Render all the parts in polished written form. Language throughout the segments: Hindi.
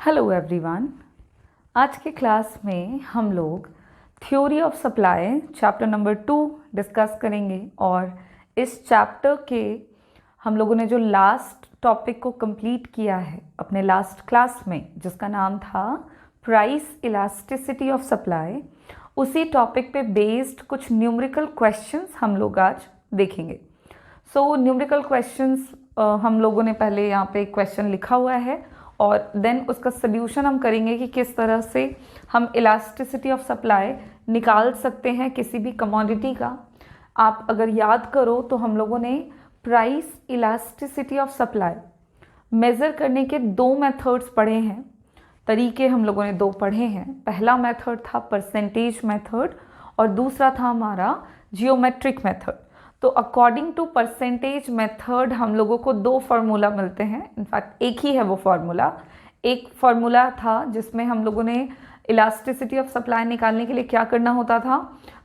Hello everyone. आज के क्लास में हम लोग theory of supply chapter number 2 discuss करेंगे और इस चैप्टर के हम लोगों ने जो लास्ट टॉपिक को कंप्लीट किया है अपने लास्ट क्लास में, जिसका नाम था प्राइस इलास्टिसिटी ऑफ सप्लाई, उसी टॉपिक पे बेस्ड कुछ न्यूमेरिकल क्वेश्चंस हम लोग आज देखेंगे। सो न्यूमेरिकल क्वेश्चंस हम लोगों ने पहले यहाँ पे क्वेश्चन लिखा हुआ है और देन उसका सोल्यूशन हम करेंगे कि किस तरह से हम इलास्टिसिटी ऑफ सप्लाई निकाल सकते हैं किसी भी कमोडिटी का। आप अगर याद करो तो हम लोगों ने price elasticity of supply measure करने के दो मेथड्स पढ़े हैं, तरीके हम लोगों ने दो पढ़े हैं। पहला मेथड था परसेंटेज मेथड और दूसरा था हमारा जियोमेट्रिक मेथड। तो अकॉर्डिंग टू परसेंटेज मेथड हम लोगों को दो फार्मूला मिलते हैं, इनफैक्ट एक ही है वो फार्मूला। एक फार्मूला था जिसमें हम लोगों ने इलास्टिसिटी ऑफ सप्लाई निकालने के लिए क्या करना होता था,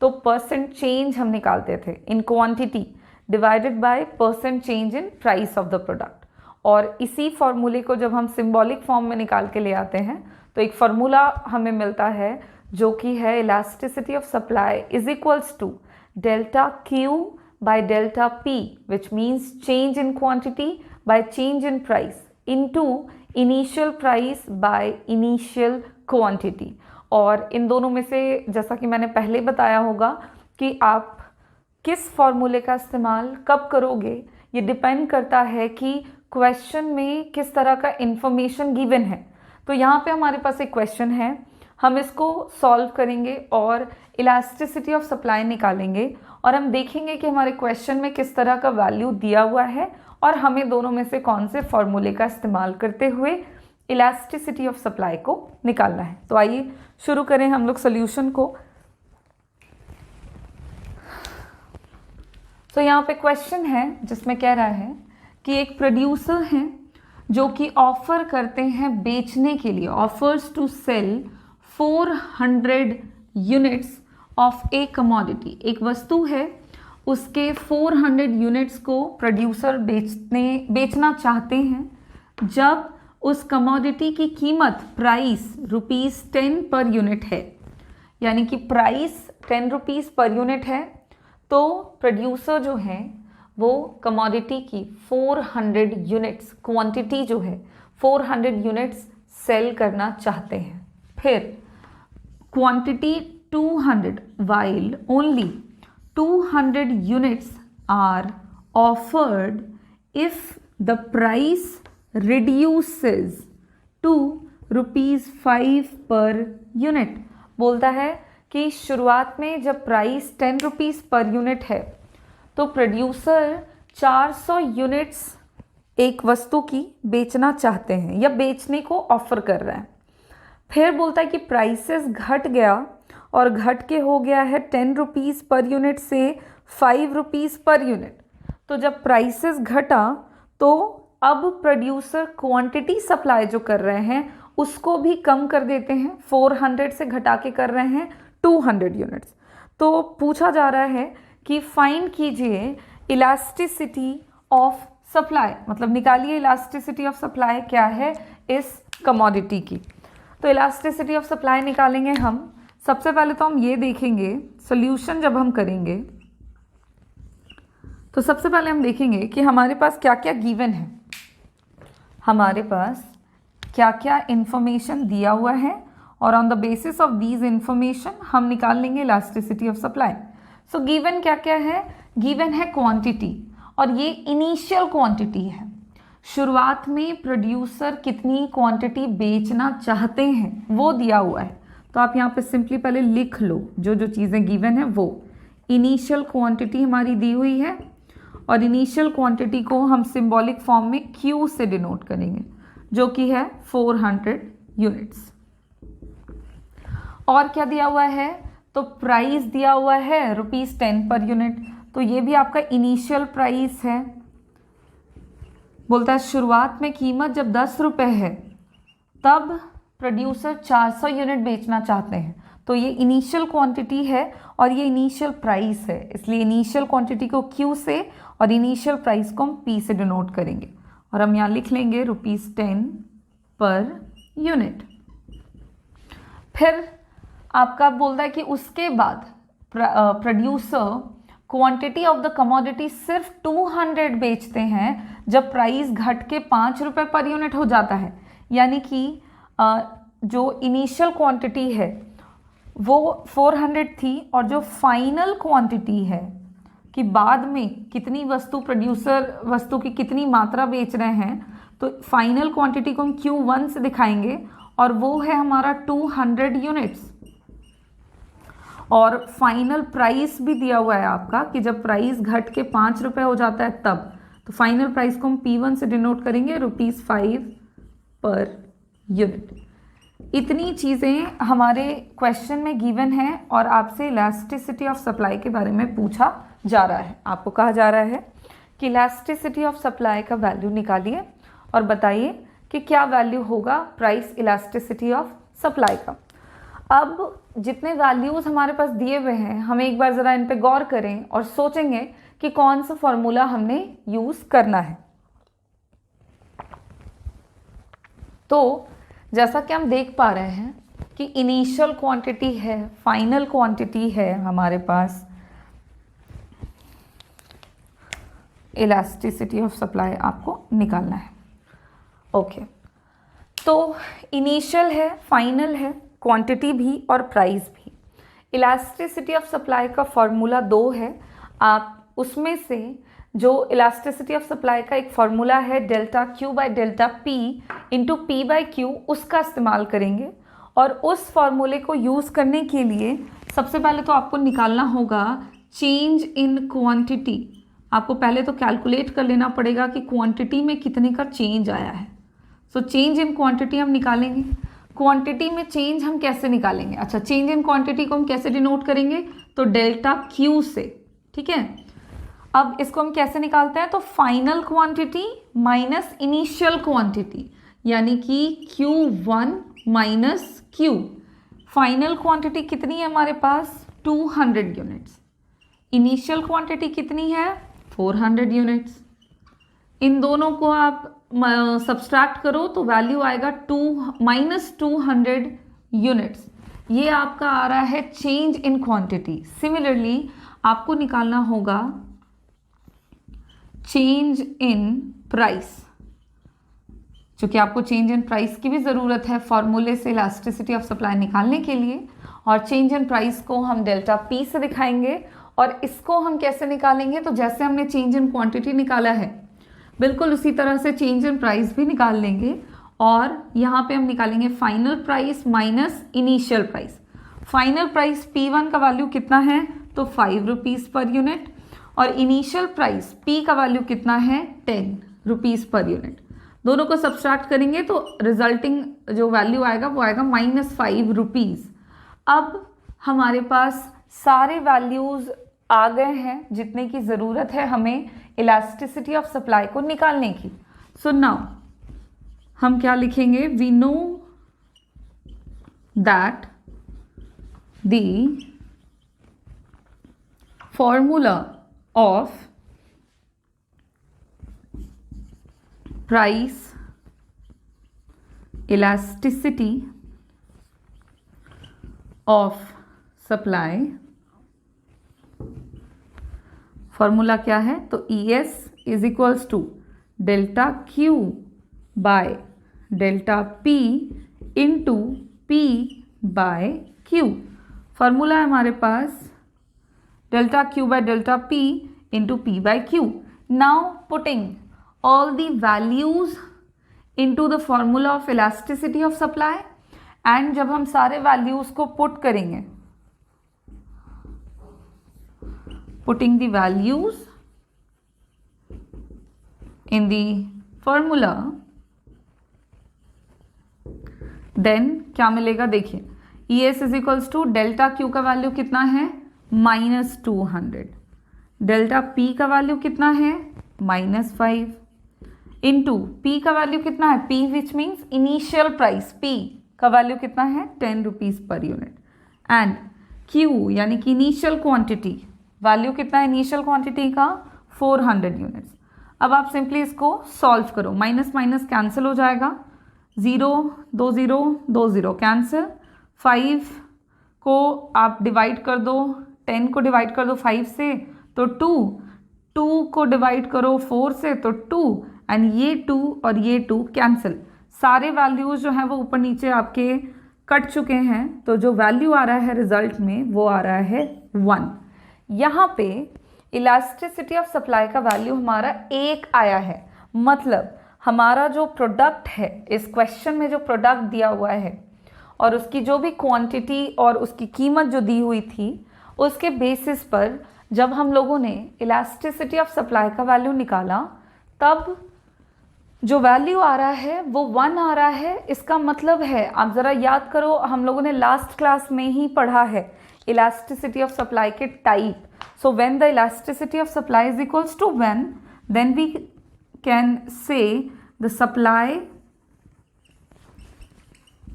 तो परसेंट चेंज हम निकालते थे in quantity divided by percent change in price of the product. और इसी फार्मूले को जब हम सिंबॉलिक फॉर्म में निकाल के ले आते हैं तो एक फार्मूला हमें मिलता है जो कि है elasticity of supply is equals to delta Q by delta P, which means change in quantity by change in price into initial price by initial quantity। और इन दोनों में से जैसा कि मैंने पहले बताया होगा कि आप किस फॉर्मूले का इस्तेमाल कब करोगे, ये डिपेंड करता है कि क्वेश्चन में किस तरह का इंफॉर्मेशन गिवन है। तो यहाँ पे हमारे पास एक क्वेश्चन है, हम इसको सॉल्व करेंगे और इलास्टिसिटी ऑफ सप्लाई निकालेंगे और हम देखेंगे कि हमारे क्वेश्चन में किस तरह का वैल्यू दिया हुआ है और हमें दोनों में से कौन से फॉर्मूले का इस्तेमाल करते हुए इलास्टिसिटी ऑफ सप्लाई को निकालना है। तो आइए शुरू करें हम लोग सोल्यूशन को। तो यहाँ पे क्वेश्चन है जिसमें कह रहा है कि एक प्रोड्यूसर हैं जो कि ऑफर करते हैं बेचने के लिए, offers to sell 400 units of a commodity. एक वस्तु है, उसके 400 यूनिट्स को प्रोड्यूसर बेचना चाहते हैं जब उस कमोडिटी की कीमत प्राइस ₹10 पर यूनिट है, यानी कि प्राइस 10 रुपीज़ पर यूनिट है। तो प्रोड्यूसर जो है वो कमोडिटी की 400 यूनिट्स क्वांटिटी जो है 400 यूनिट्स सेल करना चाहते हैं। फिर quantity 200 while only 200 units are offered if the price reduces to ₹5 per unit. बोलता है कि शुरुआत में जब प्राइस 10 रुपीज़ पर यूनिट है तो प्रोड्यूसर 400 यूनिट्स एक वस्तु की बेचना चाहते हैं या बेचने को ऑफर कर रहे हैं। फिर बोलता है कि प्राइसेस घट गया और घट के हो गया है 10 रुपीज़ पर यूनिट से 5 रुपीज़ पर यूनिट। तो जब प्राइसेस घटा तो अब प्रोड्यूसर क्वांटिटी सप्लाई जो कर रहे हैं उसको भी कम कर देते हैं, 400 से घटा के कर रहे हैं 200 यूनिट्स। तो पूछा जा रहा है कि फाइंड कीजिए इलास्टिसिटी ऑफ सप्लाई, मतलब निकालिए इलास्टिसिटी ऑफ सप्लाई क्या है इस कमोडिटी की। तो इलास्टिसिटी ऑफ सप्लाई निकालेंगे हम। सबसे पहले तो हम ये देखेंगे सॉल्यूशन जब हम करेंगे तो सबसे पहले हम देखेंगे कि हमारे पास क्या क्या गिवन है, हमारे पास क्या क्या इंफॉर्मेशन दिया हुआ है और on the basis of these information हम निकाल लेंगे elasticity of supply. So given क्या क्या है, गिवन है क्वांटिटी और ये इनिशियल क्वांटिटी है। शुरुआत में प्रोड्यूसर कितनी क्वांटिटी बेचना चाहते हैं वो दिया हुआ है। तो आप यहाँ पे सिंपली पहले लिख लो जो जो चीज़ें गिवन है वो। इनिशियल क्वांटिटी हमारी दी हुई है और इनिशियल क्वांटिटी को हम सिंबॉलिक फॉर्म में Q से डिनोट करेंगे जो कि है 400 यूनिट्स। और क्या दिया हुआ है, तो प्राइस दिया हुआ है ₹10 पर यूनिट, तो ये भी आपका इनिशियल प्राइस है। बोलता है शुरुआत में कीमत जब 10 रुपये है तब प्रोड्यूसर 400 यूनिट बेचना चाहते हैं, तो ये इनिशियल क्वांटिटी है और ये इनिशियल प्राइस है, इसलिए इनिशियल क्वांटिटी को Q से और इनिशियल प्राइस को हम P से डिनोट करेंगे और हम यहाँ लिख लेंगे ₹10 पर यूनिट। फिर आपका बोलता है कि उसके बाद producer quantity of the commodity सिर्फ 200 बेचते हैं जब प्राइस घट के 5 रुपये पर यूनिट हो जाता है। यानी कि जो इनिशियल क्वांटिटी है वो 400 थी और जो फाइनल क्वांटिटी है कि बाद में कितनी प्रोड्यूसर वस्तु की कितनी मात्रा बेच रहे हैं, तो फाइनल क्वांटिटी को हम Q1 से दिखाएंगे और वो है हमारा 200 यूनिट्स। और फाइनल प्राइस भी दिया हुआ है आपका कि जब प्राइस घट के 5 रुपये हो जाता है तब, तो फाइनल प्राइस को हम P1 से डिनोट करेंगे ₹5 पर यूनिट। इतनी चीज़ें हमारे क्वेश्चन में गिवन है और आपसे इलास्टिसिटी ऑफ सप्लाई के बारे में पूछा जा रहा है। आपको कहा जा रहा है कि इलास्टिसिटी ऑफ सप्लाई का वैल्यू निकालिए और बताइए कि क्या वैल्यू होगा प्राइस इलास्टिसिटी ऑफ सप्लाई का। अब जितने वैल्यूज़ हमारे पास दिए हुए हैं हमें एक बार ज़रा इन पे गौर करें और सोचेंगे कि कौन सा फॉर्मूला हमने यूज़ करना है। तो जैसा कि हम देख पा रहे हैं कि इनिशियल क्वांटिटी है, फाइनल क्वांटिटी है, हमारे पास इलास्टिसिटी ऑफ सप्लाई आपको निकालना है। ओके, तो इनिशियल है, फाइनल है, क्वांटिटी भी और प्राइस भी। इलास्टिसिटी ऑफ सप्लाई का फॉर्मूला 2 है। आप उसमें से जो इलास्टिसिटी ऑफ सप्लाई का एक फॉर्मूला है delta Q by delta P into P by Q, उसका इस्तेमाल करेंगे। और उस फॉर्मूले को यूज़ करने के लिए सबसे पहले तो आपको निकालना होगा चेंज इन क्वांटिटी। आपको पहले तो कैलकुलेट कर लेना पड़ेगा कि क्वांटिटी में कितने का चेंज आया है। सो चेंज इन क्वांटिटी हम निकालेंगे। क्वांटिटी में चेंज हम कैसे निकालेंगे? अच्छा, चेंज इन क्वांटिटी को हम कैसे डिनोट करेंगे? तो डेल्टा Q से, ठीक है। अब इसको हम कैसे निकालते हैं? तो final quantity minus initial quantity, यानी कि Q1 minus Q। Final quantity कितनी है हमारे पास? 200 यूनिट्स। इनिशियल क्वांटिटी कितनी है? 400 यूनिट्स। इन दोनों को आप सब्सट्रैक्ट करो तो वैल्यू आएगा -200 यूनिट्स। ये आपका आ रहा है चेंज इन क्वांटिटी। सिमिलरली आपको निकालना होगा चेंज इन प्राइस, क्योंकि आपको चेंज इन प्राइस की भी ज़रूरत है फॉर्मूले से इलास्टिसिटी ऑफ सप्लाई निकालने के लिए। और चेंज इन प्राइस को हम डेल्टा P से दिखाएंगे। और इसको हम कैसे निकालेंगे? तो जैसे हमने चेंज इन क्वांटिटी निकाला है बिल्कुल उसी तरह से चेंज इन प्राइस भी निकाल लेंगे। और यहाँ पे हम निकालेंगे final price minus initial price. Final price P1 का वैल्यू कितना है? तो ₹5 पर यूनिट। और इनिशियल प्राइस P का वैल्यू कितना है? ₹10 पर यूनिट। दोनों को सब्सट्रैक्ट करेंगे तो रिजल्टिंग जो वैल्यू आएगा वो आएगा -5 अब हमारे पास सारे वैल्यूज़ आ गए हैं जितने की ज़रूरत है हमें इलास्टिसिटी ऑफ सप्लाई को निकालने की। सो नाउ हम क्या लिखेंगे? We know that the formula of price elasticity of supply, formula क्या है? तो ES is equals to delta Q by delta P into P by Q। Formula है हमारे पास delta Q by delta P into P by Q। Now putting all the values into the formula of elasticity of supply. And जब हम सारे वैल्यूज को पुट करेंगे, putting the values in the formula, then क्या मिलेगा? देखिए ES is equals to delta Q का वैल्यू कितना है? -200। डेल्टा P का वैल्यू कितना है? -5 इंटू P का वैल्यू कितना है? P which means initial price, P का वैल्यू कितना है? ₹10 पर यूनिट। एंड Q यानी कि इनिशियल क्वांटिटी, वैल्यू कितना है इनिशियल क्वांटिटी का? 400 यूनिट्स। अब आप सिंपली इसको सॉल्व करो, माइनस माइनस कैंसिल हो जाएगा, 0 2 0 2 0 कैंसिल, 5 को आप डिवाइड कर दो, 10 को डिवाइड कर दो 5 से तो 2 को डिवाइड करो 4 से तो 2, एंड ये 2 और ये 2 कैंसिल। सारे वैल्यूज़ जो हैं वो ऊपर नीचे आपके कट चुके हैं, तो जो वैल्यू आ रहा है रिजल्ट में वो आ रहा है 1। यहाँ पे इलास्टिसिटी ऑफ सप्लाई का वैल्यू हमारा 1 आया है, मतलब हमारा जो प्रोडक्ट है, इस क्वेश्चन में जो प्रोडक्ट दिया हुआ है और उसकी जो भी क्वांटिटी और उसकी कीमत जो दी हुई थी, उसके बेसिस पर जब हम लोगों ने इलास्टिसिटी ऑफ सप्लाई का वैल्यू निकाला, तब जो वैल्यू आ रहा है वो 1 आ रहा है। इसका मतलब है, आप ज़रा याद करो, हम लोगों ने लास्ट क्लास में ही पढ़ा है इलास्टिसिटी ऑफ सप्लाई के type. So when the elasticity of supply is equals to 1, then we can say the supply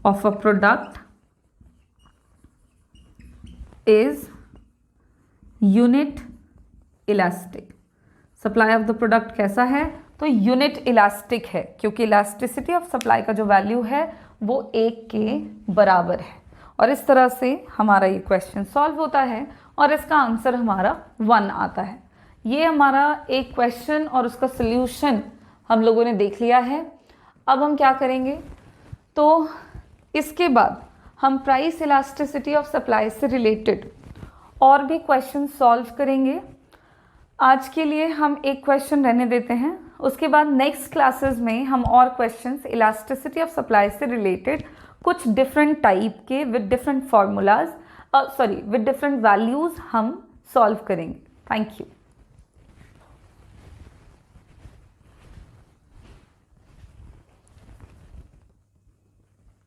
of a product is unit elastic। Supply of the product कैसा है, तो यूनिट इलास्टिक है, क्योंकि इलास्टिसिटी ऑफ सप्लाई का जो वैल्यू है वो 1 के बराबर है। और इस तरह से हमारा ये क्वेश्चन सॉल्व होता है और इसका आंसर हमारा 1 आता है। ये हमारा एक क्वेश्चन और उसका सल्यूशन हम लोगों ने देख लिया है। अब हम क्या करेंगे, तो इसके बाद हम प्राइस इलास्टिसिटी ऑफ सप्लाई से रिलेटेड और भी क्वेश्चन सॉल्व करेंगे। आज के लिए हम एक क्वेश्चन रहने देते हैं, उसके बाद नेक्स्ट क्लासेस में हम और क्वेश्चंस इलास्टिसिटी ऑफ सप्लाई से रिलेटेड कुछ डिफरेंट टाइप के with different formulas with different values हम सॉल्व करेंगे। Thank you.